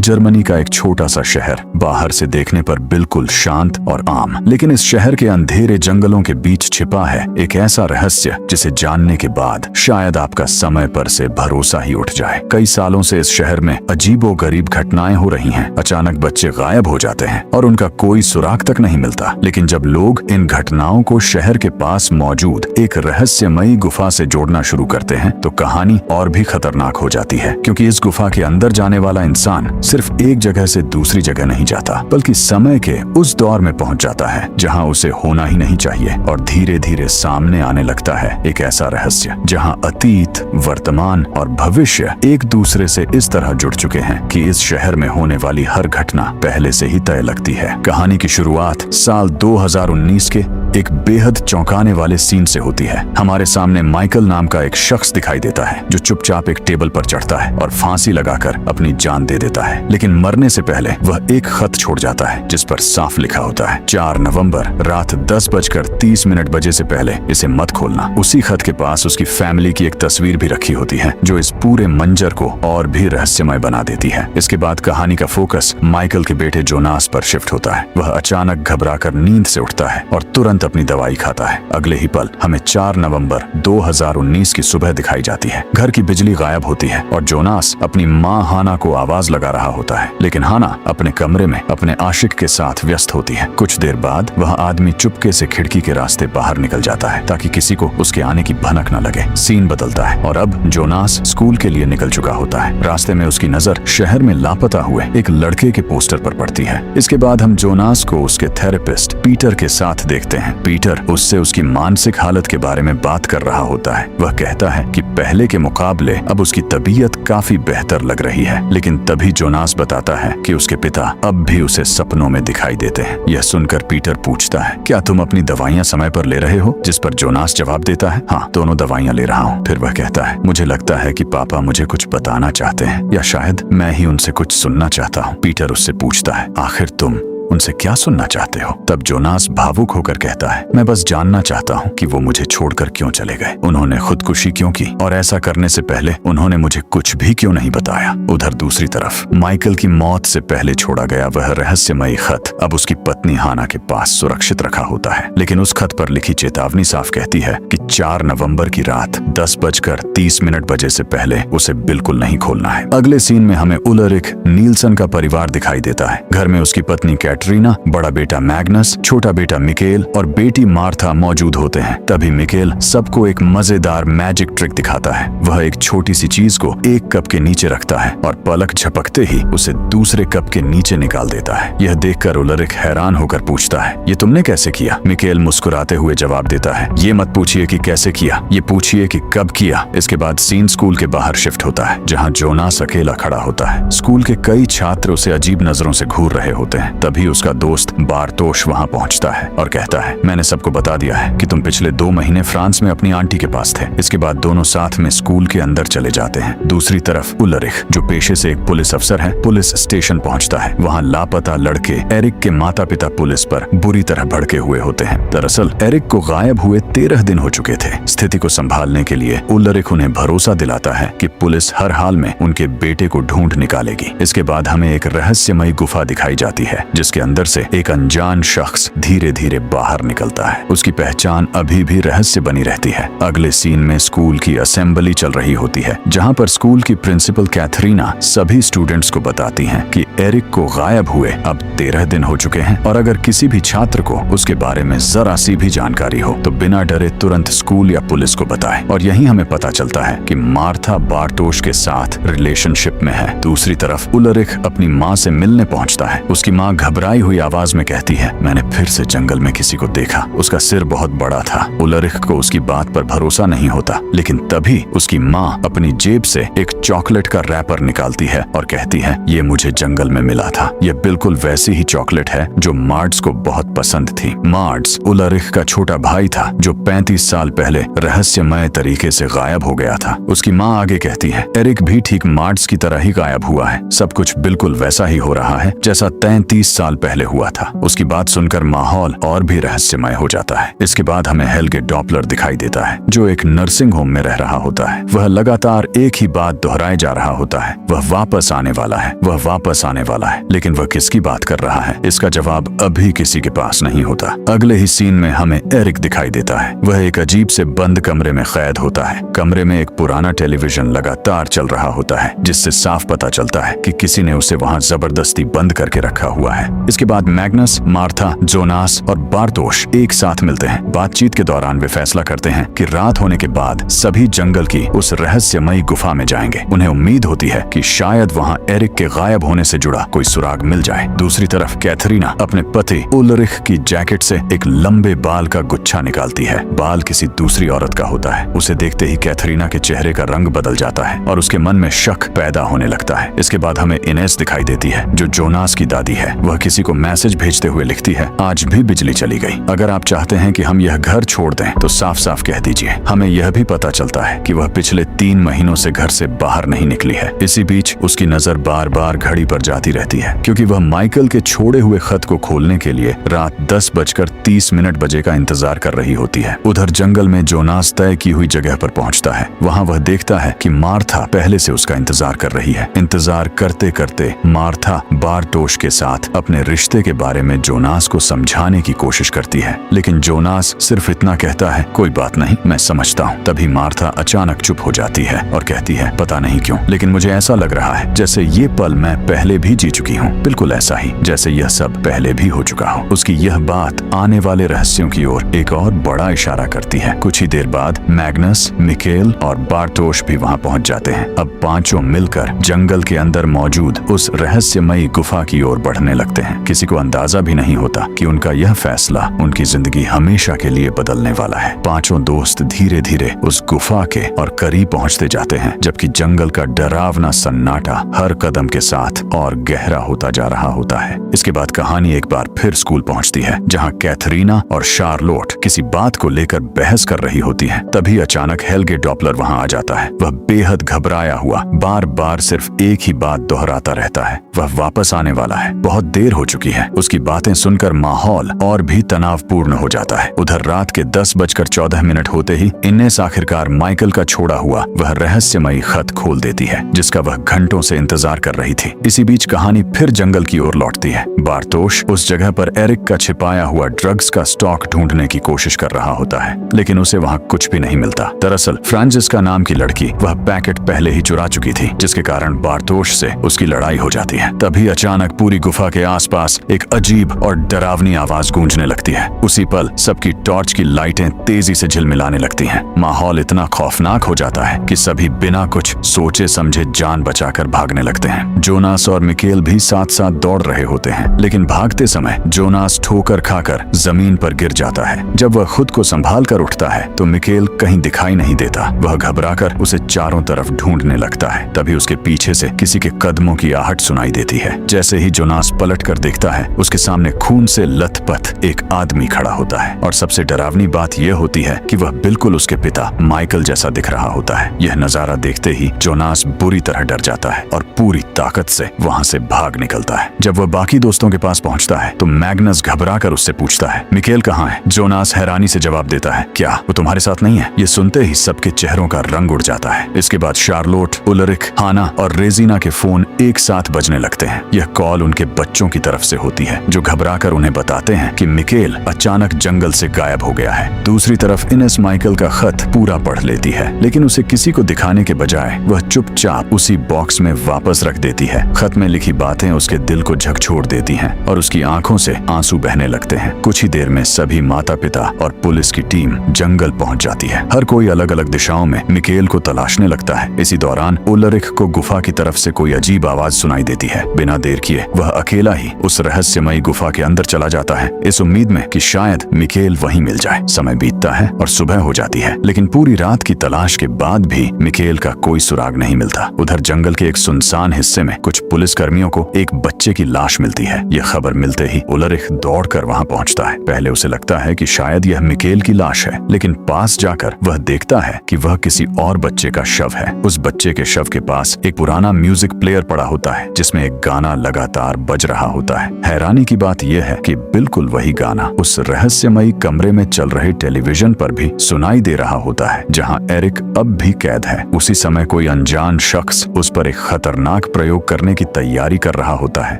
Germany का एक छोटा सा शहर, बाहर से देखने पर बिल्कुल शांत और आम, लेकिन इस शहर के अंधेरे जंगलों के बीच छिपा है एक ऐसा रहस्य जिसे जानने के बाद शायद आपका समय पर से भरोसा ही उठ जाए। कई सालों से इस शहर में अजीबोगरीब घटनाएं हो रही हैं। अचानक बच्चे गायब हो जाते हैं और उनका कोई सुराग तक नहीं मिलता। लेकिन जब लोग इन घटनाओं को शहर के पास मौजूद एक रहस्यमयी गुफा से जोड़ना शुरू करते हैं तो कहानी और भी खतरनाक हो जाती है, क्योंकि इस गुफा के अंदर जाने वाला इंसान सिर्फ एक जगह से दूसरी जगह नहीं जाता, बल्कि समय के उस दौर में पहुंच जाता है जहां उसे होना ही नहीं चाहिए। और धीरे धीरे सामने आने लगता है एक ऐसा रहस्य जहां अतीत, वर्तमान और भविष्य एक दूसरे से इस तरह जुड़ चुके हैं कि इस शहर में होने वाली हर घटना पहले से ही तय लगती है। कहानी की शुरुआत साल 2019 के एक बेहद चौंकाने वाले सीन से होती है। हमारे सामने माइकल नाम का एक शख्स दिखाई देता है जो चुपचाप एक टेबल पर चढ़ता है और फांसी लगाकर अपनी जान दे देता है। लेकिन मरने से पहले वह एक खत छोड़ जाता है जिस पर साफ लिखा होता है, 4 नवंबर रात 10:30 बजे से पहले इसे मत खोलना। उसी खत के पास उसकी फैमिली की एक तस्वीर भी रखी होती है जो इस पूरे मंजर को और भी रहस्यमय बना देती है। इसके बाद कहानी का फोकस माइकल के बेटे जोनास पर शिफ्ट होता है। वह अचानक घबराकर नींद से उठता है और तुरंत अपनी दवाई खाता है। अगले ही पल हमें 4 नवंबर 2019 की सुबह दिखाई जाती है। घर की बिजली गायब होती है और जोनास अपनी माँ हाना को आवाज लगा रहा होता है, लेकिन हाना अपने कमरे में अपने आशिक के साथ व्यस्त होती है। कुछ देर बाद वह आदमी चुपके से खिड़की के रास्ते बाहर निकल जाता है ताकि किसी को उसके आने की भनक न लगे। सीन बदलता है और अब जोनास स्कूल के लिए निकल चुका होता है। रास्ते में उसकी नजर शहर में लापता हुए एक लड़के के पोस्टर पर पड़ती है। इसके बाद हम जोनास को उसके थेरेपिस्ट पीटर के साथ देखते हैं। पीटर उससे उसकी मानसिक हालत के बारे में बात कर रहा होता है। वह कहता है कि पहले के मुकाबले अब उसकी तबीयत काफी बेहतर लग रही है, लेकिन तभी जोनास बताता है कि उसके पिता अब भी उसे सपनों में दिखाई देते हैं। यह सुनकर पीटर पूछता है, क्या तुम अपनी दवाइयां समय पर ले रहे हो? जिस पर जोनास जवाब देता है, हाँ, दोनों दवाइयां ले रहा हूँ। फिर वह कहता है, मुझे लगता है कि पापा मुझे कुछ बताना चाहते हैं, या शायद मैं ही उनसे कुछ सुनना चाहता हूँ। पीटर उससे पूछता है, आखिर तुम उनसे क्या सुनना चाहते हो? तब जोनास भावुक होकर कहता है, मैं बस जानना चाहता हूँ कि वो मुझे छोड़कर क्यों चले गए, उन्होंने खुदकुशी क्यों की, और ऐसा करने से पहले उन्होंने मुझे कुछ भी क्यों नहीं बताया। उधर दूसरी तरफ माइकल की मौत से पहले छोड़ा गया वह रहस्यमयी खत अब उसकी पत्नी हाना के पास सुरक्षित रखा होता है। लेकिन उस खत पर लिखी चेतावनी साफ कहती है कि 4 नवंबर की रात 10:30 से पहले उसे बिल्कुल नहीं खोलना है। अगले सीन में हमें उलरिक नीलसन का परिवार दिखाई देता है। घर में उसकी पत्नी कैटरीना, बड़ा बेटा मैग्नस, छोटा बेटा मिकेल और बेटी मार्था मौजूद होते हैं। तभी मिकेल सबको एक मजेदार मैजिक ट्रिक दिखाता है। वह एक छोटी सी चीज को एक कप के नीचे रखता है और पलक झपकते ही उसे दूसरे कप के नीचे निकाल देता है। यह देखकर उलरिक हैरान होकर पूछता है, ये तुमने कैसे किया? मिकेल मुस्कुराते हुए जवाब देता है, ये मत पूछिए कि कैसे किया, ये पूछिए कि कब किया। इसके बाद सीन स्कूल के बाहर शिफ्ट होता है जहाँ जोनास अकेला खड़ा होता है। स्कूल के कई छात्र उसे अजीब नजरों से घूर रहे होते हैं। तभी उसका दोस्त बारतोश वहां पहुंचता है और कहता है, मैंने सबको बता दिया है कि तुम पिछले 2 महीने फ्रांस में अपनी आंटी के पास थे। इसके बाद दोनों साथ में स्कूल के अंदर चले जाते हैं। दूसरी तरफ उलरिक, जो पेशे से एक पुलिस अफसर है, पुलिस स्टेशन पहुंचता है। वहां लापता लड़के एरिक के माता पिता पुलिस पर बुरी तरह भड़के हुए होते हैं। दरअसल एरिक को गायब हुए 13 दिन हो चुके थे। स्थिति को संभालने के लिए उलरिक उन्हें भरोसा दिलाता है कि पुलिस हर हाल में उनके बेटे को ढूंढ निकालेगी। इसके बाद हमें एक रहस्यमयी गुफा दिखाई जाती है जिसके अंदर से एक अनजान शख्स धीरे धीरे बाहर निकलता है। उसकी पहचान अभी भी रहस्य बनी रहती है। अगले सीन में स्कूल की असेंबली चल रही होती है जहां पर स्कूल की प्रिंसिपल कैथरीना सभी स्टूडेंट्स को बताती हैं कि एरिक को गायब हुए अब 13 दिन हो चुके हैं और अगर किसी भी छात्र को उसके बारे में जरा सी भी जानकारी हो तो बिना डरे तुरंत स्कूल या पुलिस को बताए। और यही हमें पता चलता है कि मार्था बारतोश के साथ रिलेशनशिप में है। दूसरी तरफ उलरिक अपनी माँ से मिलने पहुंचता है। उसकी माँ घबराई हुई आवाज में कहती है, मैंने फिर से जंगल में किसी को देखा, उसका सिर बहुत बड़ा था। उलरिक को उसकी बात पर भरोसा नहीं होता, लेकिन तभी उसकी माँ अपनी जेब से एक चॉकलेट का रैपर निकालती है और कहती है, ये मुझे जंगल में मिला था। यह बिल्कुल वैसी ही चॉकलेट है जो मार्ट्स को बहुत पसंद थी। मार्ट्स उलरिक का छोटा भाई था जो 35 साल पहले रहस्यमय तरीके से गायब हो गया था। उसकी माँ आगे कहती है, एरिक भी ठीक मार्ट्स की तरह ही गायब हुआ है। सब कुछ बिल्कुल वैसा ही हो रहा है जैसा 33 साल साल पहले हुआ था। उसकी बात सुनकर माहौल और भी रहस्यमय हो जाता है। इसके बाद हमें हेल्गे डॉपलर दिखाई देता है, जो एक नर्सिंग होम में रह रहा होता है। वह लगातार एक ही बात दोहराए जा रहा होता है, वह वापस आने वाला है, वह वापस आने वाला है। लेकिन वह किसकी बात कर रहा है, इसका जवाब अभी किसी के पास नहीं होता। अगले ही सीन में हमें एरिक दिखाई देता है। वह एक अजीब से बंद कमरे में कैद होता है। कमरे में एक पुराना टेलीविजन लगातार चल रहा होता है, जिससे साफ पता चलता है कि किसी ने उसे वहां जबरदस्ती बंद करके रखा हुआ है। इसके बाद मैग्नस, मार्था, जोनास और बार्तोश एक साथ मिलते हैं। बातचीत के दौरान वे फैसला करते हैं कि रात होने के बाद सभी जंगल की उस रहस्यमयी गुफा में जाएंगे। उन्हें उम्मीद होती है कि शायद वहां एरिक के गायब होने से जुड़ा कोई सुराग मिल जाए। दूसरी तरफ कैथरीना अपने पति उलरिख की जैकेट से एक लंबे बाल का गुच्छा निकालती है। बाल किसी दूसरी औरत का होता है। उसे देखते ही कैथरीना के चेहरे का रंग बदल जाता है और उसके मन में शक पैदा होने लगता है। इसके बाद हमें इनेस दिखाई देती है, जो जोनास की दादी है। वह किसी को मैसेज भेजते हुए लिखती है, आज भी बिजली चली गई। अगर आप चाहते हैं कि हम यह घर छोड़ दें तो साफ साफ कह दीजिए। हमें यह भी पता चलता है कि वह पिछले 3 महीनों से घर से बाहर नहीं निकली है। इसी बीच उसकी नजर बार बार घड़ी पर जाती रहती है, क्योंकि वह माइकल के छोड़े हुए खत को खोलने के लिए रात 10:30 बजे का इंतजार कर रही होती है। उधर जंगल में जोनास तय की हुई जगह पर पहुंचता है। वहां वह देखता है कि मार्था पहले से उसका इंतजार कर रही है। इंतजार करते करते मार्था बार्टोश के साथ अपने रिश्ते के बारे में जोनास को समझाने की कोशिश करती है, लेकिन जोनास सिर्फ इतना कहता है, कोई बात नहीं, मैं समझता हूँ। तभी मार्था अचानक चुप हो जाती है और कहती है, पता नहीं क्यों, लेकिन मुझे ऐसा लग रहा है जैसे ये पल मैं पहले भी जी चुकी हूँ, बिल्कुल ऐसा ही जैसे यह सब पहले भी हो चुका हो। उसकी यह बात आने वाले रहस्यों की ओर एक और बड़ा इशारा करती है। कुछ ही देर बाद मैग्नस, मिकेल और बार्टोश भी वहां पहुंच जाते हैं। अब पांचों मिलकर जंगल के अंदर मौजूद उस रहस्यमयी गुफा की ओर बढ़ने लगते हैं। किसी को अंदाजा भी नहीं होता कि उनका यह फैसला उनकी जिंदगी हमेशा के लिए बदलने वाला है। पांचों दोस्त धीरे धीरे उस गुफा के और करीब पहुंचते जाते हैं, जबकि जंगल का डरावना सन्नाटा हर कदम के साथ और गहरा होता जा रहा होता है। इसके बाद कहानी एक बार फिर स्कूल पहुंचती है, जहां कैथरीना और शार्लोट किसी बात को लेकर बहस कर रही होती हैं। तभी अचानक हेल्गे डॉपलर वहां आ जाता है। वह बेहद घबराया हुआ बार बार सिर्फ एक ही बात दोहराता रहता है, वह वापस आने वाला है, बहुत देर हो चुकी है। उसकी बातें सुनकर माहौल और भी तनावपूर्ण हो जाता है। उधर रात के 10:14 होते ही इनेस आखिरकार माइकल का छोड़ा हुआ वह रहस्यमयी खत खोल देती है, जिसका वह घंटों से इंतजार कर रही थी। इसी बीच कहानी फिर जंगल की ओर लौटती है। बार्तोश उस जगह पर एरिक का छिपाया हुआ ड्रग्स का स्टॉक ढूंढने की कोशिश कर रहा होता है, लेकिन उसे वहां कुछ भी नहीं मिलता। दरअसल फ्रांसिस्का नाम की लड़की वह पैकेट पहले ही चुरा चुकी थी, जिसके कारण बार्तोश से उसकी लड़ाई हो जाती है। तभी अचानक पूरी गुफा के आसपास एक अजीब और डरावनी आवाज गूंजने लगती है। उसी पल सबकी टॉर्च की लाइटें तेजी से झिलमिलाने लगती हैं। माहौल इतना खौफनाक हो जाता है कि सभी बिना कुछ सोचे समझे जान बचाकर भागने लगते हैं। जोनास और मिकेल भी साथ साथ दौड़ रहे होते हैं, लेकिन भागते समय जोनास ठोकर खाकर जमीन पर गिर जाता है। जब वह खुद को संभाल कर उठता है तो मिकेल कहीं दिखाई नहीं देता। वह घबराकर उसे चारों तरफ ढूंढने लगता है। तभी उसके पीछे से किसी के कदमों की आहट सुनाई देती है। जैसे ही जोनास पलट कर देखता है, उसके सामने खून से लथपथ एक आदमी खड़ा होता है, और सबसे डरावनी बात यह होती है कि वह बिल्कुल उसके पिता माइकल जैसा दिख रहा होता है। यह नजारा देखते ही जोनास बुरी तरह डर जाता है और पूरी ताकत से वहां से भाग निकलता है। जब वह बाकी दोस्तों के पास पहुंचता है तो मैग्नस घबराकर उससे पूछता है, मिकेल कहाँ है? जोनास हैरानी से जवाब देता है, क्या वो तुम्हारे साथ नहीं है? ये सुनते ही सबके चेहरों का रंग उड़ जाता है। इसके बाद शार्लोट, उलरिक, हाना और रेजिना के फोन एक साथ बजने लगते हैं। यह कॉल उनके बच्चों की तरफ से होती है, जो घबराकर उन्हें बताते हैं कि मिकेल अचानक जंगल से गायब हो गया है। दूसरी तरफ इनेस माइकल का खत पूरा पढ़ लेती है, लेकिन उसे किसी को दिखाने के बजाय वह चुपचाप उसी बॉक्स में वापस रख देती है। खत में लिखी बातें उसके दिल को झकझोर देती हैं और उसकी आंखों से आंसू बहने लगते हैं। कुछ ही देर में सभी माता पिता और पुलिस की टीम जंगल पहुंच जाती है। हर कोई अलग अलग दिशाओं में मिकेल को तलाशने लगता है। इसी दौरान उलरिक को गुफा की तरफ से कोई अजीब आवाज सुनाई देती है। बिना देर किए वह अकेला ही उस रहस्यमयी गुफा के अंदर चला जाता है, इस उम्मीद में कि शायद मिकेल वहीं मिल जाए। समय बीतता है और सुबह हो जाती है, लेकिन पूरी रात की तलाश के बाद भी मिकेल का कोई सुराग नहीं मिलता। उधर जंगल के एक सुनसान हिस्से में कुछ पुलिस कर्मियों को एक बच्चे की लाश मिलती है। यह खबर मिलते ही उलरिक दौड़कर वहां पहुंचता है। पहले उसे लगता है कि शायद यह मिकेल की लाश है, लेकिन पास जाकर वह देखता है कि वह किसी और बच्चे का शव है। उस बच्चे के शव के पास एक पुराना म्यूजिक प्लेयर पड़ा होता है, जिसमें एक गाना लगातार बज रहा होता है। होता है। हैरानी की बात यह है कि बिल्कुल वही गाना उस रहस्यमयी कमरे में चल रहे टेलीविजन पर भी सुनाई दे रहा होता है, जहां एरिक अब भी कैद है। उसी समय कोई अनजान शख्स उस पर एक खतरनाक प्रयोग करने की तैयारी कर रहा होता है,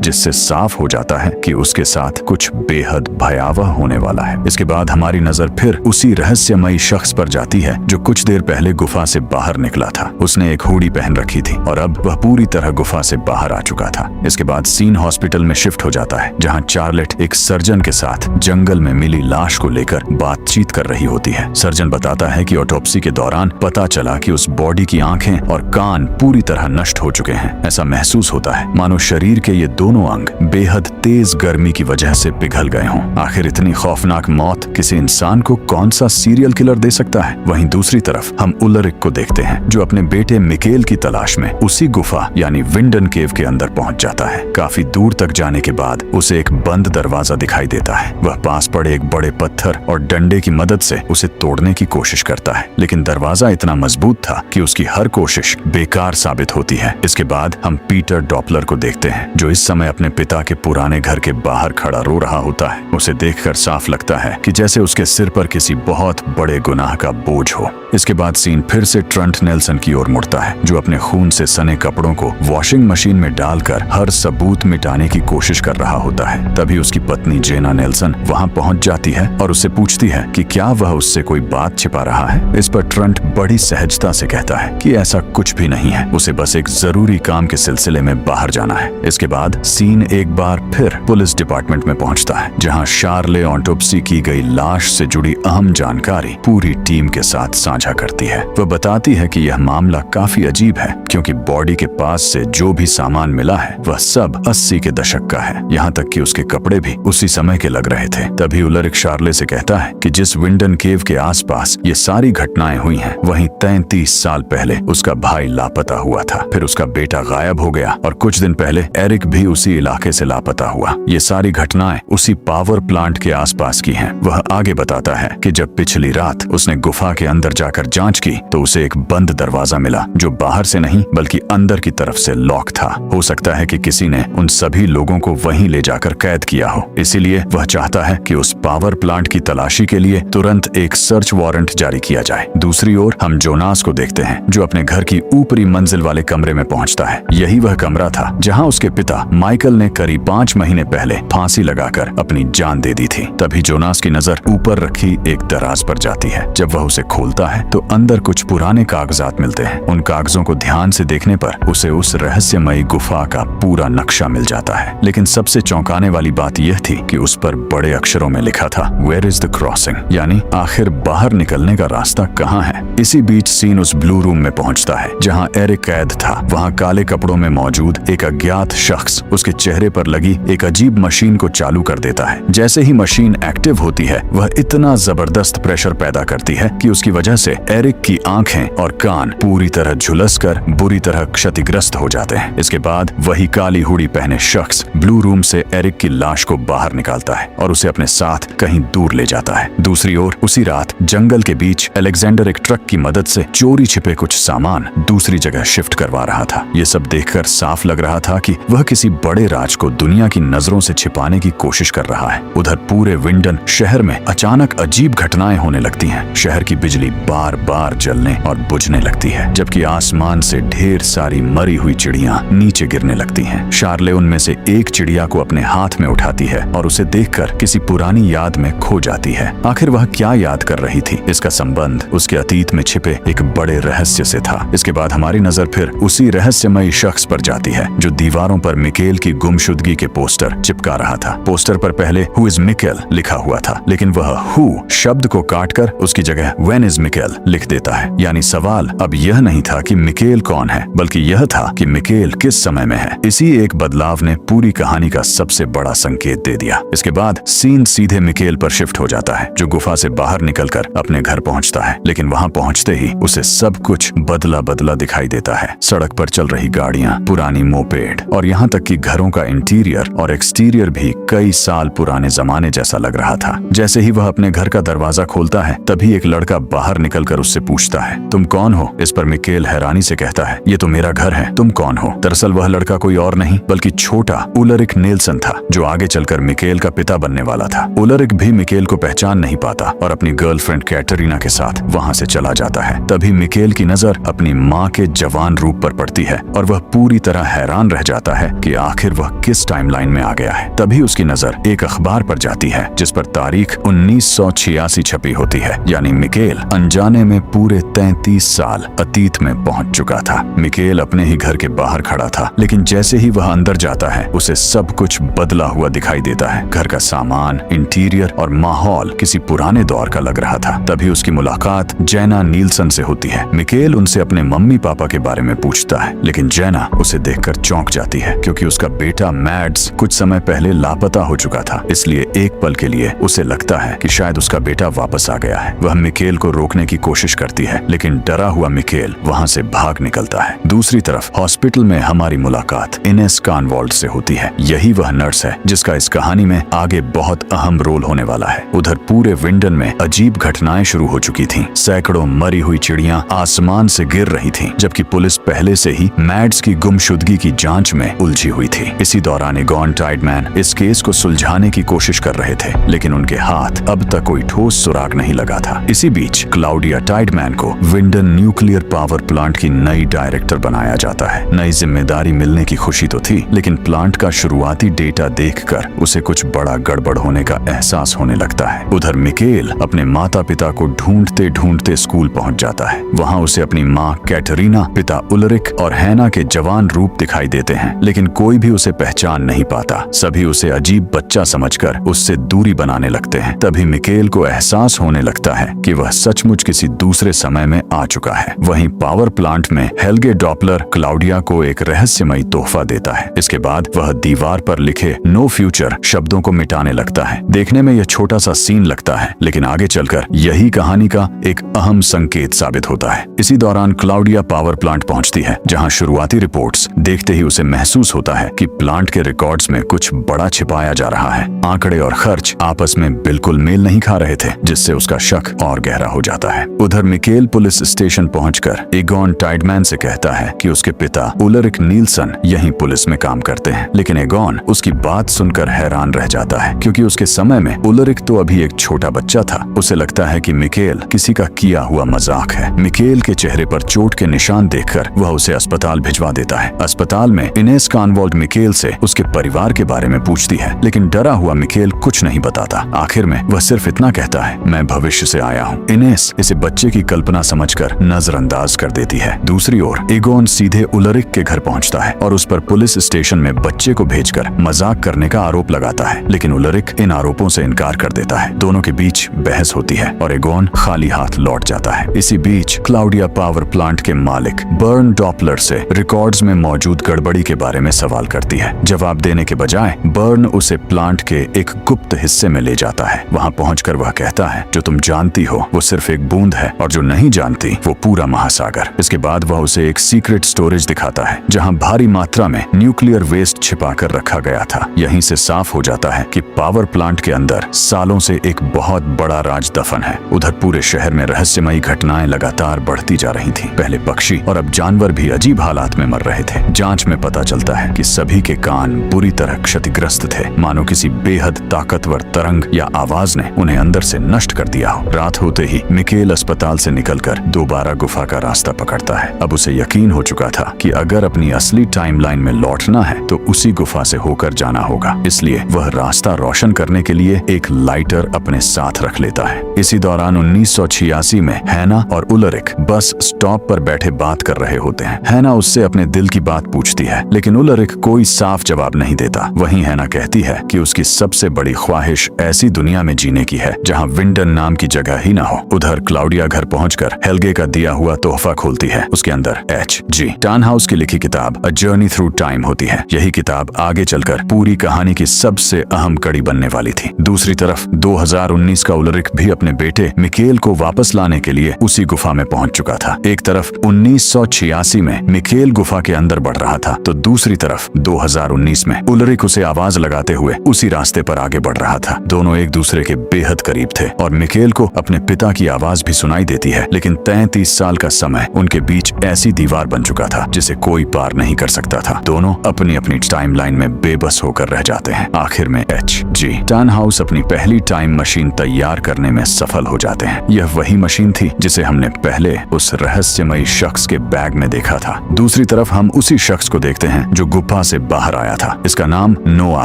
जिससे साफ हो जाता है कि उसके साथ कुछ बेहद भयावह होने वाला है। इसके बाद हमारी नजर फिर उसी रहस्यमयी शख्स पर जाती है जो कुछ देर पहले गुफा से बाहर निकला था। उसने एक हुडी पहन रखी थी और अब वह पूरी तरह गुफा से बाहर आ चुका था। इसके बाद सीन हॉस्पिटल में शिफ्ट हो जाता है, जहां चार्लेट एक सर्जन के साथ जंगल में मिली लाश को लेकर बातचीत कर रही होती है। सर्जन बताता है कि ऑटोप्सी के दौरान पता चला कि उस बॉडी की आंखें और कान पूरी तरह नष्ट हो चुके हैं। ऐसा महसूस होता है मानो शरीर के ये दोनों अंग बेहद तेज गर्मी की वजह से पिघल गए हों। आखिर इतनी खौफनाक मौत किसी इंसान को कौन सा सीरियल किलर दे सकता है? वहीं दूसरी तरफ हम उलरिक को देखते हैं, जो अपने बेटे मिकेल की तलाश में उसी गुफा यानी विंडन केव के अंदर पहुंच जाता है। काफी दूर तक जाने के बाद उसे एक बंद दरवाजा दिखाई देता है। वह पास पड़े एक बड़े पत्थर और डंडे की मदद से उसे तोड़ने की कोशिश करता है, लेकिन दरवाजा इतना मजबूत था कि उसकी हर कोशिश बेकार साबित होती है। इसके बाद हम पीटर डॉपलर को देखते हैं, जो इस समय अपने पिता के पुराने घर के बाहर खड़ा रो रहा होता है। उसे देखकर साफ लगता है कि जैसे उसके सिर पर किसी बहुत बड़े गुनाह का बोझ हो। इसके बाद सीन फिर से ट्रेंट नेल्सन की ओर मुड़ता है, जो अपने खून से सने कपड़ों को वॉशिंग मशीन में डालकर हर सबूत मिटाने की कोशिश कर रहा होता है। तभी उसकी पत्नी जेना नेल्सन वहां पहुंच जाती है और उससे पूछती है कि क्या वह उससे कोई बात छिपा रहा है। इस पर ट्रेंट बड़ी सहजता से कहता है कि ऐसा कुछ भी नहीं है, उसे बस एक जरूरी काम के सिलसिले में बाहर जाना है। इसके बाद सीन एक बार फिर पुलिस डिपार्टमेंट में पहुंचता है, जहां शार्ले ऑटोप्सी की गई लाश से जुड़ी अहम जानकारी पूरी टीम के साथ साझा करती है। वह बताती है कि यह मामला काफी अजीब है, क्योंकि बॉडी के पास से जो भी सामान मिला है वह सब 80 के दशक का है, यहाँ तक कि उसके कपड़े भी उसी समय के लग रहे थे। तभी उलरिक शार्ले से कहता है कि जिस विंडन केव के आसपास ये सारी घटनाएं हुई हैं, वहीं 33 साल पहले उसका भाई लापता हुआ था, फिर उसका बेटा गायब हो गया और कुछ दिन पहले एरिक भी उसी इलाके से लापता हुआ। ये सारी घटनाएं उसी पावर प्लांट के आसपास की हैं। वह आगे बताता है कि जब पिछली रात उसने गुफा के अंदर जाकर जांच की तो उसे एक बंद दरवाजा मिला, जो बाहर से नहीं बल्कि अंदर की तरफ से लॉक था। हो सकता है कि किसी ने उन सभी लोगों को वहीं ले जाकर कैद किया हो, इसीलिए वह चाहता है कि उस पावर प्लांट की तलाशी के लिए तुरंत एक सर्च वारंट जारी किया जाए। दूसरी ओर हम जोनास को देखते हैं, जो अपने घर की ऊपरी मंजिल वाले कमरे में पहुंचता है। यही वह कमरा था जहां उसके पिता माइकल ने करीब 5 महीने पहले फांसी लगाकर अपनी जान दे दी थी। तभी जोनास की नजर ऊपर रखी एक दराज पर जाती है। जब वह उसे खोलता है तो अंदर कुछ पुराने कागजात मिलते हैं। उन कागजों को ध्यान से देखने पर उसे उस रहस्यमयी गुफा का पूरा नक्शा मिल जाता है। लेकिन सबसे चौंकाने वाली बात यह थी कि उस पर बड़े अक्षरों में लिखा था, वेयर इज द क्रॉसिंग, यानी आखिर बाहर निकलने का रास्ता कहाँ है। इसी बीच सीन उस ब्लू रूम में पहुंचता है जहां एरिक कैद था। वहां काले कपड़ों में मौजूद एक अज्ञात शख्स उसके चेहरे पर लगी एक अजीब मशीन को चालू कर देता है। जैसे ही मशीन एक्टिव होती है, वह इतना जबरदस्त प्रेशर पैदा करती है कि उसकी वजह से एरिक की आंखें और कान पूरी तरह झुलसकर बुरी तरह क्षतिग्रस्त हो जाते हैं। इसके बाद वही काली हुडी पहने शख्स ब्लू रूम से एरिक की लाश को बाहर निकालता है और उसे अपने साथ कहीं दूर ले जाता है। दूसरी ओर उसी रात जंगल के बीच अलेक्जेंडर एक ट्रक की मदद से चोरी छिपे कुछ सामान दूसरी जगह शिफ्ट करवा रहा था। ये सब देखकर साफ लग रहा था कि वह किसी बड़े राज को दुनिया की नजरों से छिपाने की कोशिश कर रहा है। उधर पूरे विंडन शहर में अचानक अजीब घटनाएं होने लगती हैं। शहर की बिजली बार बार जलने और बुझने लगती है, जबकि आसमान से ढेर सारी मरी हुई चिड़ियां नीचे गिरने लगती हैं। शार्ले उनमें से एक चिड़िया को अपने हाथ में उठाती है और उसे देखकर किसी पुरानी याद में खो जाती है। आखिर वह क्या याद कर रही थी, इसका संबंध उसके अतीत में छिपे एक बड़े रहस्य से था। इसके बाद हमारी नजर फिर उसी रहस्यमयी शख्स पर जाती है जो दीवारों पर मिकेल की गुमशुदगी के पोस्टर चिपका रहा था। पोस्टर पर पहले हु इज मिकेल लिखा हुआ था, लेकिन वह हु शब्द को काटकर उसकी जगह व्हेन इज मिकेल लिख देता है। यानी सवाल अब यह नहीं था कि मिकेल कौन है, बल्कि यह था कि मिकेल किस समय में है। इसी एक बदलाव ने पूरी कहानी का सबसे बड़ा संकेत दे दिया। इसके बाद सीन सीधे मिकेल पर शिफ्ट हो जाता है, जो गुफा से बाहर निकलकर अपने घर पहुंचता है। लेकिन वहां पहुंचते ही उसे सब कुछ बदला बदला दिखाई देता है। सड़क पर चल रही गाड़ियां, पुरानी मोपेड और यहाँ तक कि घरों का इंटीरियर और एक्सटीरियर भी कई साल पुराने जमाने जैसा लग रहा था। जैसे ही वह अपने घर का दरवाजा खोलता है, तभी एक लड़का बाहर निकलकर उससे पूछता है, तुम कौन हो? इस पर मिकेल हैरानी से कहता है, ये तो मेरा घर है, तुम कौन हो? दरअसल वह लड़का कोई और नहीं बल्कि छोटा उलरिक नेल्सन था, जो आगे चलकर मिकेल का पिता बनने वाला था। उलरिक भी मिकेल को पहचान नहीं पाता और अपनी गर्लफ्रेंड कैटरीना के साथ वहां से चला जाता है। तभी मिकेल की नजर अपनी माँ के जवान रूप पर पड़ती है और वह पूरी तरह हैरान रह जाता है कि आखिर वह किस टाइमलाइन में आ गया है। तभी उसकी नजर एक अखबार पर जाती है जिस पर तारीख 1986 छपी होती है, यानी मिकेल अनजाने में पूरे 33 साल अतीत में पहुंच चुका था। मिकेल अपने ही घर के बाहर खड़ा था, लेकिन जैसे ही वह अंदर जाता है उसे सब कुछ बदला हुआ दिखाई देता है। घर का सामान, इंटीरियर और माहौल किसी पुराने दौर का लग रहा था। तभी उसकी मुलाकात जेना नील्सन से होती है। मिकेल उनसे अपने मम्मी पापा के बारे में पूछता है, लेकिन जेना उसे देखकर चौंक जाती है क्योंकि उसका बेटा मैड्स कुछ समय पहले लापता हो चुका था। इसलिए एक पल के लिए उसे लगता है कि शायद उसका बेटा वापस आ गया है। वह मिकेल को रोकने की कोशिश करती है, लेकिन डरा हुआ मिकेल वहां से भाग निकलता है। दूसरी तरफ हॉस्पिटल में हमारी मुलाकात इनेस कानवॉल्ड से होती है। यही वह नर्स है जिसका इस कहानी में आगे बहुत अहम रोल होने वाला है। उधर पूरे विंडन में अजीब घटनाएं शुरू हो चुकी थीं। सैकड़ों मरी हुई चिड़ियां आसमान से गिर रही थीं, जबकि पुलिस पहले से ही मैड्स की गुमशुदगी की जांच में उलझी हुई थी। इसी दौरान एगॉन टाइडमैन इस केस को सुलझाने की कोशिश कर रहे थे, लेकिन उनके हाथ अब तक कोई ठोस सुराग नहीं लगा था। इसी बीच क्लाउडिया टाइडमैन को विंडन न्यूक्लियर पावर प्लांट की नई डायरेक्टर बनाया जाता है। नई जिम्मेदारी मिलने की खुशी तो थी, लेकिन प्लांट का शुरुआती डेटा देखकर उसे कुछ बड़ा गड़बड़ होने का एहसास होने लगता है। उधर मिकेल अपने माता पिता को ढूंढते ढूंढते स्कूल पहुंच जाता है। वहां उसे अपनी माँ कैटरीना, पिता उलरिक और हैना के जवान रूप दिखाई देते हैं, लेकिन कोई भी उसे पहचान नहीं पाता। सभी उसे अजीब बच्चा समझकर उससे दूरी बनाने लगते हैं। तभी मिकेल को एहसास होने लगता है कि वह सचमुच किसी दूसरे समय में आ चुका है। वहीं पावर प्लांट में हेल्गे डॉपलर क्लाउडिया को एक रहस्यमयी तोहफा देता है। इसके बाद वह दीवार पर लिखे नो फ्यूचर शब्दों को मिटाने लगता है। देखने में यह छोटा सा सीन लगता है, लेकिन आगे चलकर यही कहानी का एक अहम संकेत साबित होता है। इसी दौरान क्लाउडिया पावर प्लांट पहुंचती है, जहां शुरुआती रिपोर्ट्स देखते ही उसे महसूस होता है कि प्लांट के रिकॉर्ड्स में कुछ बड़ा छिपाया जा रहा है। आंकड़े और खर्च आपस में बिल्कुल मेल नहीं खा रहे थे, जिससे उसका शक और गहरा हो जाता है। उधर मिकेल पुलिस स्टेशन पहुंचकर एगॉन टाइडमैन से कहता है कि उसके पिता उलरिक नील्सन यहीं पुलिस में काम करते हैं, लेकिन एगॉन उसकी बात सुनकर हैरान रह जाता है क्योंकि उसके समय में उलरिक तो अभी एक छोटा बच्चा था। उसे लगता है कि मिकेल किसी का किया हुआ मजाक है। मिकेल के चेहरे पर चोट के निशान देखकर वह उसे अस्पताल भिजवा देता है। अस्पताल में इनेस कानवॉल्ड मिकेल से उसके परिवार के बारे में पूछती है, लेकिन डरा हुआ मिकेल कुछ नहीं बताता। आखिर में वह सिर्फ इतना कहता है, मैं भविष्य से आया हूँ। इनेस इसे बच्चे की कल्पना समझकर नजरअंदाज कर देती है। दूसरी ओर एगॉन सीधे उलरिक के घर पहुंचता है और उस पर पुलिस स्टेशन में बच्चे को भेजकर मजाक करने का आरोप लगाता है, लेकिन उलरिक इन आरोपों से इनकार कर देता है। दोनों के बीच बहस होती है और एगॉन खाली हाथ लौट जाता है। इसी बीच क्लाउडिया पावर प्लांट के मालिक बर्न डॉपलर से रिकॉर्ड्स में मौजूद गड़बड़ी के बारे में सवाल करती है। जवाब देने के बजाय बर्न उसे प्लांट के एक गुप्त हिस्से में ले जाता है। वहां पहुंचकर वह कहता है, जो तुम जानती हो वो सिर्फ एक बूंद है और जो नहीं जानती वो पूरा महासागर। इसके बाद वह उसे एक सीक्रेट स्टोरेज दिखाता है जहां भारी मात्रा में न्यूक्लियर वेस्ट छिपा कर रखा गया था। यहीं से साफ हो जाता है कि पावर प्लांट के अंदर सालों से एक बहुत बड़ा राज दफन है। उधर पूरे शहर में रहस्यमयी घटनाएं लगातार बढ़ती जा रही थीं। पहले पक्षी और अब जानवर भी अजीब हालात में मर रहे थे। जांच में पता चलता है कि सभी के कान बुरी तरह क्षतिग्रस्त थे, मानो किसी बेहद ताकतवर तरंग या आवाज ने उन्हें अंदर से नष्ट कर दिया हो। रात होते ही मिकेल अस्पताल से निकलकर दोबारा गुफा का रास्ता पकड़ता है। अब उसे यकीन हो चुका था कि अगर अपनी असली टाइमलाइन में लौटना है तो उसी गुफा से होकर जाना होगा। इसलिए वह रास्ता रोशन करने के लिए एक लाइटर अपने साथ रख लेता है। इसी दौरान 1986 में हैना और उलरिक बस स्टॉप पर बैठे बात कर रहे होते हैं। हैना उससे अपने दिल की बात पूछती है, लेकिन उलरिक कोई साफ जवाब नहीं देता। वहीं हैना कहती है कि उसकी सबसे बड़ी ख्वाहिश ऐसी दुनिया में जीने की है जहां विंडन नाम की जगह ही ना हो। उधर क्लाउडिया घर पहुंचकर हेल्गे का दिया हुआ तोहफा खोलती है। उसके अंदर H.G. टानहाउस की लिखी किताब अ जर्नी थ्रू टाइम होती है। यही किताब आगे चलकर पूरी कहानी की सबसे अहम कड़ी बनने वाली थी। दूसरी तरफ 2019 का उलरिक भी अपने बेटे मिकेल को वापस लाने के लिए उसी गुफा में पहुंच चुका था। एक तरफ 1986 में मिकेल गुफा के अंदर बढ़ रहा था, तो दूसरी तरफ 2019 में उलरिक उसे आवाज लगाते हुए उसी रास्ते पर आगे बढ़ रहा था। दोनों एक दूसरे के बेहद करीब थे और मिकेल को अपने पिता की आवाज भी सुनाई देती है, लेकिन 33 साल का समय उनके बीच ऐसी दीवार बन चुका था जिसे कोई पार नहीं कर सकता था। दोनों अपनी अपनी टाइमलाइन में बेबस होकर रह जाते हैं। आखिर में H.G. टर्नहाउस अपनी पहली टाइम मशीन तैयार करने में सफल हो जाते हैं। यह वही मशीन थी जिसे हमने पहले उस रहस्यमयी शख्स के बैग में देखा था। दूसरी तरफ हम उसी शख्स को देखते हैं जो गुफा से बाहर आया था। इसका नाम नोआ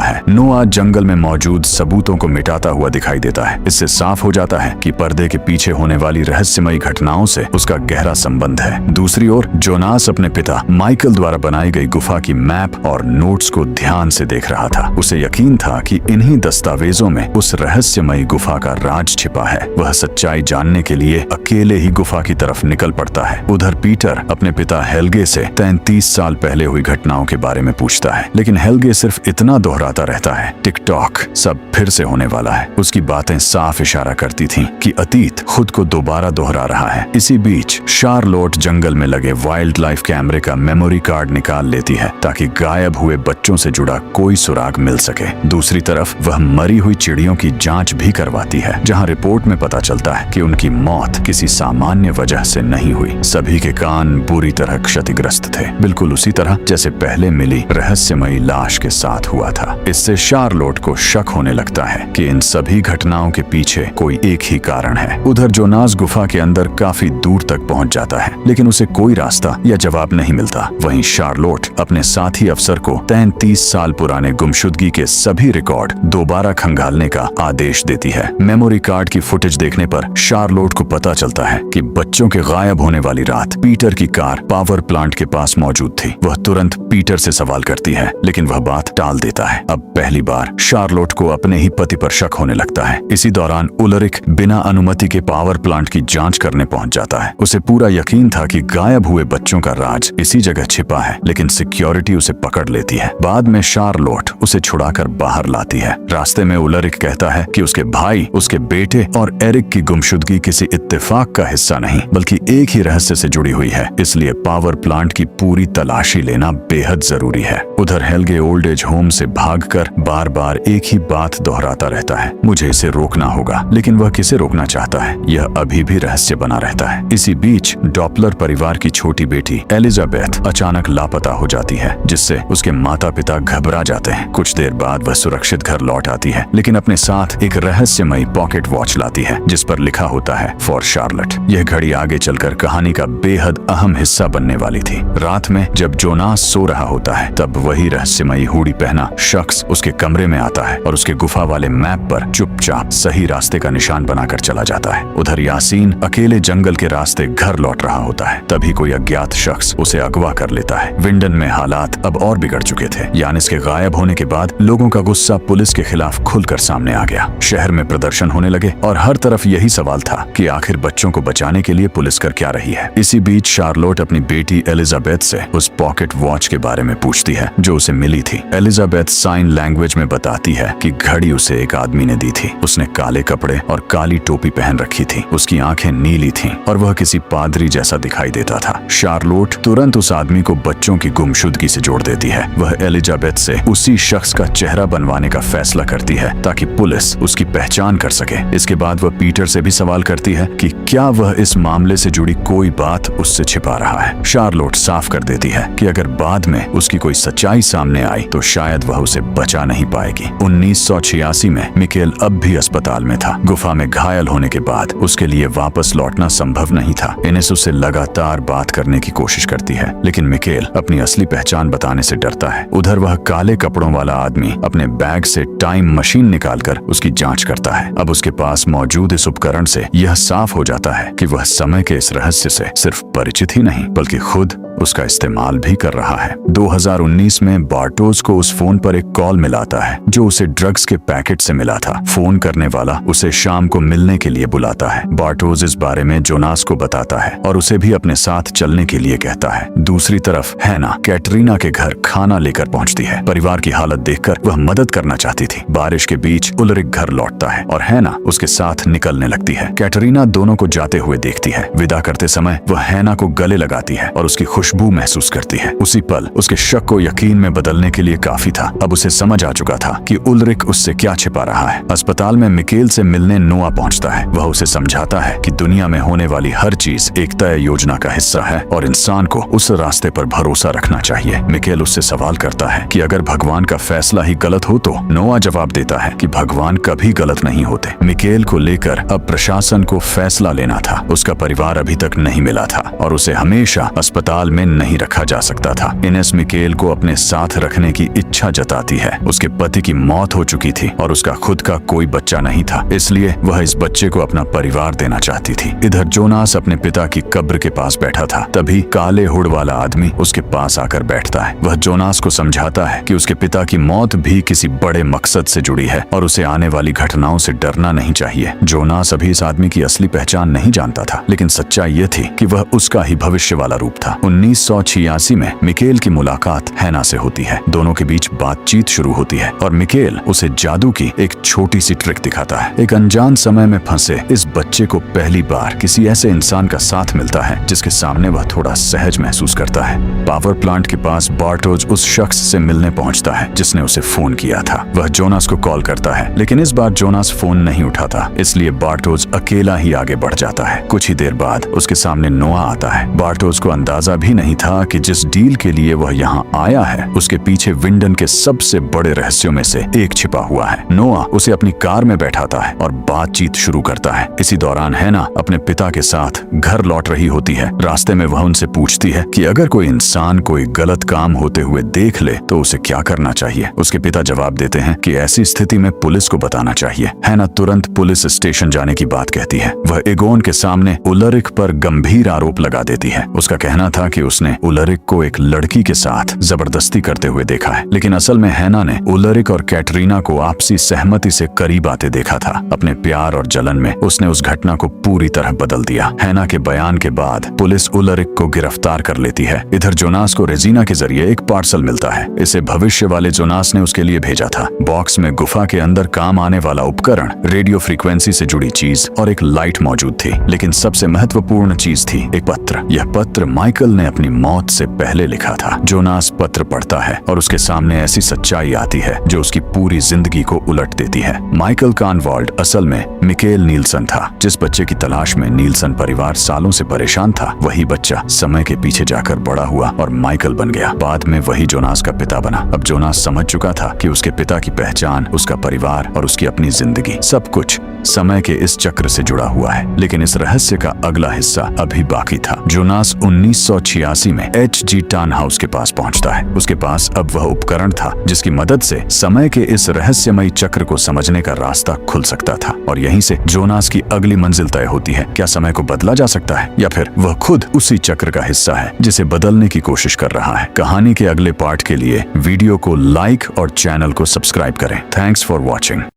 है। नोआ जंगल में मौजूद सबूतों को मिटाता हुआ दिखाई देता है। इससे साफ हो जाता है कि पर्दे के पीछे होने वाली रहस्यमयी घटनाओं से उसका गहरा संबंध है। दूसरी ओर जोनास अपने पिता माइकल द्वारा बनाई गई गुफा की मैप और नोट्स को ध्यान से देख रहा था। उसे यकीन था कि इन्हीं दस्तावेजों में उस रहस्यमयी गुफा का राज छिपा है। वह सच्चाई जानने के लिए अकेले ही गुफा की तरफ निकल पड़ता है। उधर पीटर अपने पिता हेल्गे से 33 साल पहले हुई घटनाओं के बारे में पूछता है, लेकिन हेल्गे सिर्फ इतना दोहराता रहता है, टिकटॉक सब फिर से होने वाला है। उसकी बातें साफ इशारा करती थीं कि अतीत खुद को दोबारा दोहरा रहा है। इसी बीच शार्लोट जंगल में लगे वाइल्ड लाइफ कैमरे का मेमोरी कार्ड निकाल लेती है ताकि गायब हुए बच्चों से जुड़ा कोई सुराग मिल सके। दूसरी तरफ वह मरी हुई चिड़ियों की जांच भी करवाती है, जहां रिपोर्ट में पता चलता है कि उनकी मौत किसी सामान्य वजह से नहीं हुई। सभी के कान बुरी तरह क्षतिग्रस्त थे, बिल्कुल उसी तरह जैसे पहले मिली रहस्यमयी लाश के साथ हुआ था। इससे शार्लोट को शक होने लगता है कि इन सभी घटनाओं के पीछे कोई एक ही कारण है। उधर जोनास गुफा के अंदर काफी दूर तक पहुंच जाता है, लेकिन उसे कोई रास्ता या जवाब नहीं मिलता। वहीं शार्लोट अपने साथी अफसर को 33 साल पुराने गुमशुदगी के सभी रिकॉर्ड दोबारा खंगालने का आदेश देती है। मेमोरी कार्ड की फुटेज देखने पर शार्लोट को पता चलता है कि बच्चों के गायब होने वाली रात पीटर की कार पावर प्लांट के पास मौजूद थी। वह तुरंत पीटर से सवाल करती है, लेकिन वह बात टाल देता है। अब पहली बार शार्लोट को अपने ही पति पर शक होने लगता है। इसी दौरान उलरिक बिना अनुमति के पावर प्लांट की जांच करने पहुंच जाता है। उसे पूरा यकीन था कि गायब हुए बच्चों का राज इसी जगह छिपा है, लेकिन सिक्योरिटी उसे पकड़ लेती है। बाद में शार्लोट उसे छुड़ाकर बाहर लाती है। रास्ते में उलरिक कहता है कि उसके भाई, उसके बेटे और एरिक की गुमशुदगी किसी इत्तेफाक का हिस्सा नहीं, बल्कि एक ही रहस्य से जुड़ी हुई है। इसलिए पावर प्लांट की पूरी तलाशी लेना बेहद जरूरी है। उधर हेल्गे ओल्ड एज होम से भागकर बार बार एक ही बात दोहराता रहता है, मुझे इसे रोकना होगा। लेकिन वह किसे रोकना चाहता है, यह अभी भी रहस्य बना रहता है। इसी बीच डॉपलर परिवार की छोटी बेटी एलिजाबेथ अचानक लापता हो जाती है, जिससे उसके माता पिता घबरा जाते हैं। कुछ देर बाद वह सुरक्षित घर लौट आती है, लेकिन अपने साथ एक रहस्यमयी पॉकेट वॉच लाती है जिस पर लिखा होता है फॉर शार्लट। यह घड़ी आगे चलकर कहानी का बेहद अहम हिस्सा बनने वाली थी। रात में जब जोनास सो रहा होता है, तब वही रहस्यमयी हुडी पहना शख्स उसके कमरे में आता है और उसके गुफा वाले मैप पर चुपचाप सही रास्ते का निशान बनाकर चला जाता है। उधर यासीन अकेले जंगल के रास्ते घर लौट रहा होता है, तभी कोई अज्ञात शख्स उसे अगवा कर लेता है। विंडन में हालात अब और बिगड़ चुके थे। यानिस के गायब होने के बाद लोगों का गुस्सा पुलिस के खिलाफ खुलकर सामने आ गया। शहर में प्रदर्शन होने लगे और हर तरफ यही सवाल था कि आखिर बच्चों को बचाने के लिए पुलिस कर क्या रही है। इसी बीच शार्लोट अपनी बेटी एलिजाबेथ से उस पॉकेट वॉच के बारे में पूछती है जो उसे मिली थी। एलिजाबेथ साइन लैंग्वेज में बताती है कि घड़ी उसे एक आदमी ने दी थी। उसने काले कपड़े और काली टोपी पहन रखी थी। उसकी आंखें नीली थीं और वह किसी पादरी जैसा दिखाई देता था। शार्लोट तुरंत उस आदमी को बच्चों की गुमशुदगी से जोड़ देती है। वह एलिजाबेथ से उसी शख्स का चेहरा बनवाने का फैसला करती है ताकि पुलिस उसकी पहचान कर सके। इसके बाद वह पीटर से भी सवाल करती है कि क्या वह इस मामले से जुड़ी कोई बात उससे छिपा रहा है। शार्लोट साफ कर देती है कि अगर बाद में उसकी कोई सच्चाई सामने आई तो शायद वह उसे बचा नहीं पाएगी। 1986 में मिकेल अब भी अस्पताल में था। गुफा में घायल होने के बाद उसके लिए वापस लौटना संभव नहीं था। इनेस उससे लगातार बात करने की कोशिश करती है, लेकिन मिकेल अपनी असली पहचान बताने से डरता है। उधर वह काले कपड़ों वाला आदमी अपने बैग से टाइम मशीन निकालकर उसकी जांच करता है। अब उसके पास मौजूद इस उपकरण से यह साफ हो जाता है कि वह समय के इस रहस्य से सिर्फ परिचित ही नहीं बल्कि खुद उसका इस्तेमाल भी कर रहा है। 2019 में बार्टोज को उस फोन पर एक कॉल मिलाता है जो उसे ड्रग्स के पैकेट से मिला था। फोन करने वाला उसे शाम को मिलने के लिए बुलाता है। बार्टोज इस बारे में जोनास को बताता है और उसे भी अपने साथ चलने के लिए कहता है। दूसरी तरफ हैना कैटरीना के घर खाना लेकर पहुंचती है। परिवार की हालत देखकर वह मदद करना चाहती थी। बारिश के बीच उलरिक घर लौटता है और हैना उसके साथ निकलने लगती है। कैटरीना दोनों को जाते हुए देखती है। विदा करते समय वह हैना को गले लगाती है और उसकी खुशबू महसूस करती है। उसी पल उसके शक को यकीन में बदलने के लिए काफी था। अब उसे समझ आ चुका था कि उलरिक उससे क्या छिपा रहा है। अस्पताल में मिकेल से मिलने नोआ पहुंचता है। वह उसे समझाता है कि दुनिया में होने वाली हर चीज एक तय योजना का हिस्सा है और इंसान को उस रास्ते पर भरोसा रखना चाहिए। मिकेल उससे सवाल करता करता है कि अगर भगवान का फैसला ही गलत हो तो नोआ जवाब देता है कि भगवान कभी गलत नहीं होते। मिकेल को लेकर अब प्रशासन को फैसला लेना था। उसका परिवार अभी तक नहीं मिला था और उसे हमेशा अस्पताल में नहीं रखा जा सकता था। इनेस मिकेल को अपने साथ रखने की इच्छा जताती है। उसके पति की मौत हो चुकी थी और उसका खुद का कोई बच्चा नहीं था, इसलिए वह इस बच्चे को अपना परिवार देना चाहती थी। इधर जोनास अपने पिता की कब्र के पास बैठा था, तभी काले हुड वाला आदमी उसके पास आकर बैठता है। वह जोनास को समझाता है कि उसके पिता की मौत भी किसी बड़े मकसद से जुड़ी है और उसे आने वाली घटनाओं से डरना नहीं चाहिए। जोनास अभी इस आदमी की असली पहचान नहीं जानता था, लेकिन सच्चाई ये थी कि वह उसका ही भविष्य वाला रूप था। 1986 में मिकेल की मुलाकात हैना से होती है। दोनों के बीच बातचीत शुरू होती है और मिकेल उसे जादू की एक छोटी सी ट्रिक दिखाता है। एक अनजान समय में फंसे इस बच्चे को पहली बार किसी ऐसे इंसान का साथ मिलता है जिसके सामने वह थोड़ा सहज महसूस करता है। पावर प्लांट के पास बार्टोज उस शख्स से मिलने पहुंचता है जिसने उसे फोन किया था। वह जोनास को कॉल करता है, लेकिन इस बार जोनास फोन नहीं उठाता, इसलिए बार्टोज अकेला ही आगे बढ़ जाता है। कुछ ही देर बाद उसके सामने नोआ आता है। बार्टोज को अंदाजा भी नहीं था कि जिस डील के लिए वह यहाँ आया है उसके पीछे विंडन के सबसे बड़े रहस्यों में से एक छिपा हुआ है। नोआ उसे अपनी कार में बैठाता है और बातचीत शुरू करता है। इसी दौरान हैना अपने पिता के साथ घर लौट रही होती है। रास्ते में वह उनसे पूछती है कि अगर कोई इंसान कोई गलत काम होते हुए देख ले तो उसे क्या करना चाहिए। उसके पिता जवाब देते हैं कि ऐसी स्थिति में पुलिस को बताना चाहिए। हैना तुरंत पुलिस स्टेशन जाने की बात कहती है। वह एगोन के सामने उलरिक पर गंभीर आरोप लगा देती है। उसका कहना था कि उसने उलरिक को एक लड़की के साथ जबरदस्ती करते हुए देखा है, लेकिन असल में हैना ने उलरिक और कैटरीना को आपसी सहमति से करीब आते देखा था। अपने प्यार और जलन में उसने उस घटना को पूरी तरह बदल दिया। हैना के बयान के बाद पुलिस उलरिक को गिरफ्तार कर लेती है। इधर जोनास को रेजिना के जरिए एक पार्सल मिलता है। इसे भविष्य वाले जोनास ने उसके लिए भेजा था। बॉक्स में गुफा के अंदर काम आने वाला उपकरण, रेडियो फ्रीक्वेंसी से जुड़ी चीज और एक लाइट मौजूद थी, लेकिन सबसे महत्वपूर्ण चीज थी एक पत्र। यह पत्र माइकल ने अपनी मौत से पहले लिखा था। जोनास पत्र पढ़ता है और उसके सामने ऐसी सच्चाई आती है जो उसकी पूरी जिंदगी को उलट देती है। माइकल कानवाल्ड असल में मिकेल नील्सन था। जिस बच्चे की तलाश में नील्सन परिवार सालों से परेशान था, वही बच्चा समय के पीछे जाकर बड़ा हुआ और माइकल बन गया। बाद में वही जोनास का पिता बना। अब जोनास समझ चुका था कि उसके पिता की पहचान, उसका परिवार और उसकी अपनी जिंदगी सब कुछ समय के इस चक्र से जुड़ा हुआ है। लेकिन इस रहस्य का अगला हिस्सा अभी बाकी था। जोनास 1986 में एच.जी. टर्नहाउस के पास पहुंचता है। उसके पास अब वह उपकरण था जिसकी मदद से समय के इस रहस्यमयी चक्र को समझने का रास्ता खुल सकता था और यहीं से जोनास की अगली मंजिल तय होती है। क्या समय को बदला जा सकता है या फिर वह खुद उसी चक्र का हिस्सा है जिसे बदलने की कोशिश कर रहा है। कहानी के अगले पार्ट के लिए वीडियो को लाइक और चैनल को सब्सक्राइब करें। Thanks for watching.